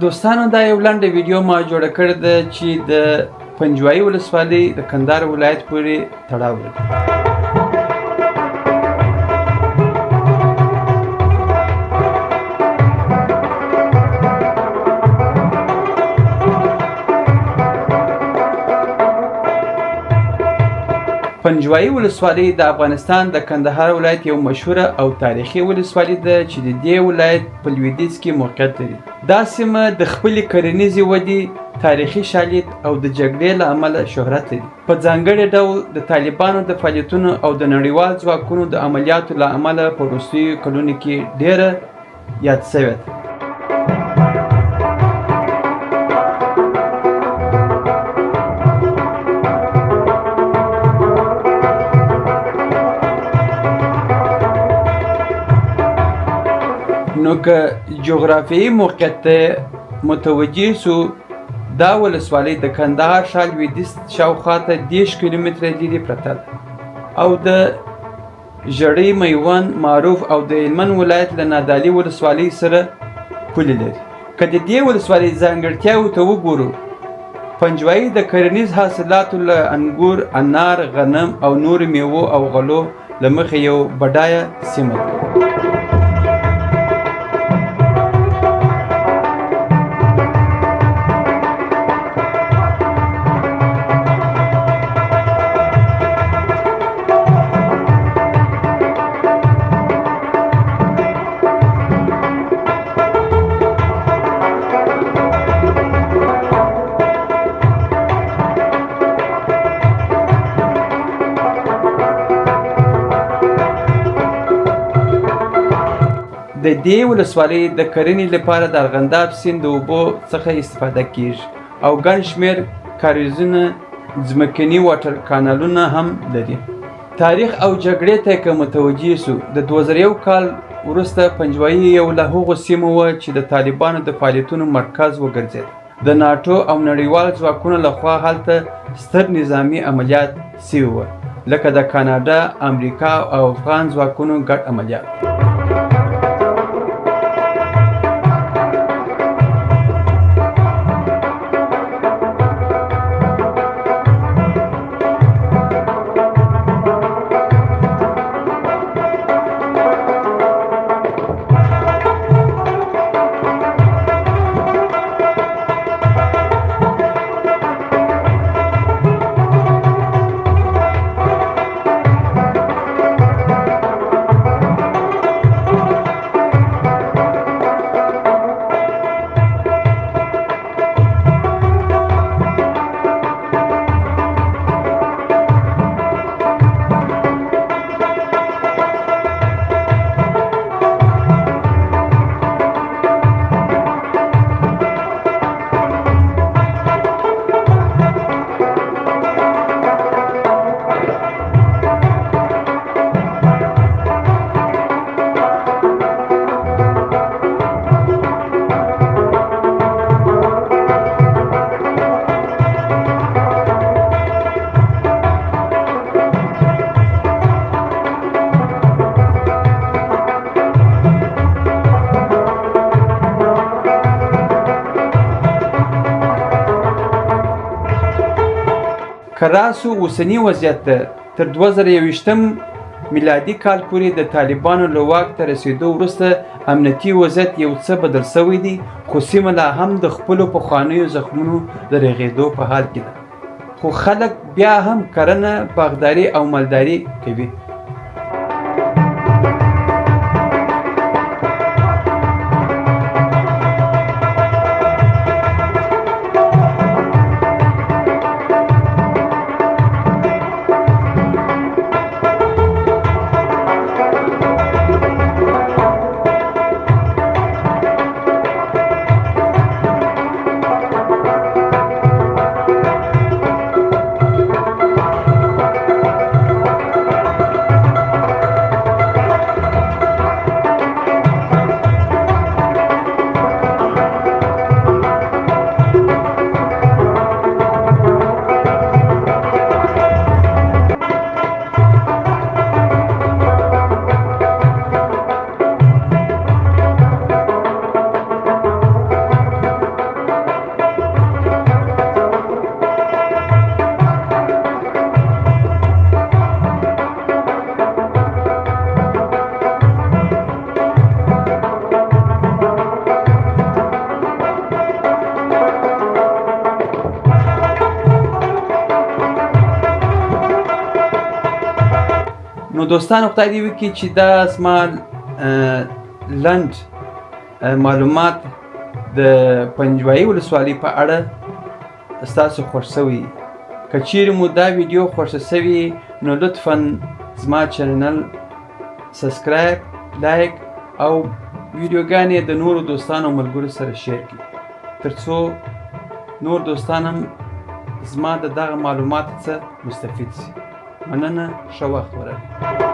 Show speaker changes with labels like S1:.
S1: دوستانو دا یو لنډه ویډیو ما جوړه کړې ده چې د پنجوایي ولسوالۍ د کندهار ولایت پورې تړاو لري. پنجوایي ولسوالۍ د افغانستان د کندهار ولایت یو مشهوره او تاریخي ولسوالۍ ده چې د دې ولایت په لویدیځ کې موقعیت لري. دا سیمه د خپلې کرنیزې ودې، تاریخي شالید او د جګړې له امله شهرت لري. په ځانګړي ډول د طالبانو د فعالیتونو او د نړیوال ځواکونو د عملیاتو له امله په وروستیو کلونو کې ډېره یاد شوې ده. نو که جغرافیایي موقعیت ته متوجه سو، دا ولسوالۍ د کندهار ښار لویدیځ شاوخوا ته 10 کیلومتره لرې پرته ده او د ژړۍ، میوند، معروف او د هلمند ولایت له نادعلي ولسوالۍ سره پولې لري. که د دې ولسوالۍ ځانګړتیاوو ته وګورو، پنجوایي د کرنیز حاصلاتو له انګور، انار، غنم او نورو میوو او غلو له مخې یو بډایه سیمه ده. د دې ولسوالۍ د کرنې لپاره د ارغنداب سیند د اوبو څخه استفاده کیږي او ګڼ شمېر کاریزونه، ځمکني واټر کانالونه هم لري. تاریخ او جګړې ته که متوجه سو، د 2001 کال وروسته پنجوایي یو له هغو سیمو وه چې د طالبانو د فعالیتونو مرکز وګرځېد. د ناټو او نړیوال ځواکونو لخوا هلته ستر نظامي عملیات سوي وه، لکه د کاناډا، امریکا او افغان ځواکونو ګډ عملیات. که راسو اوسني وضعیت ته، تر 2021 میلادي کال پورې د طالبانو له واک ته رسېدو وروسته امنیتي وضعیت یو څه بدل شوی دی، خو سیمه لا هم د خپلو پخوانیو زخمونو د رغېدو په حال کې ده. خو خلک بیا هم کرنه، باغداري او مالداري کوي. نو دوستانو خدای دې وکړي چې دا زما لنډ معلومات د پنجوایي ولسوالۍ په اړه ستاسو خوښ شوی. که چیرې مو دا ویډیو خوښه شوې نو لطفا زما چینل سبسکرایب، لایک او ویډیوګانې د نورو دوستانو او ملګرو سره شیر کړئ ترڅو نور دوستان هم زما د دغه معلوماتو څخه مستفید شي. مننه، ښه وخت ولرئ.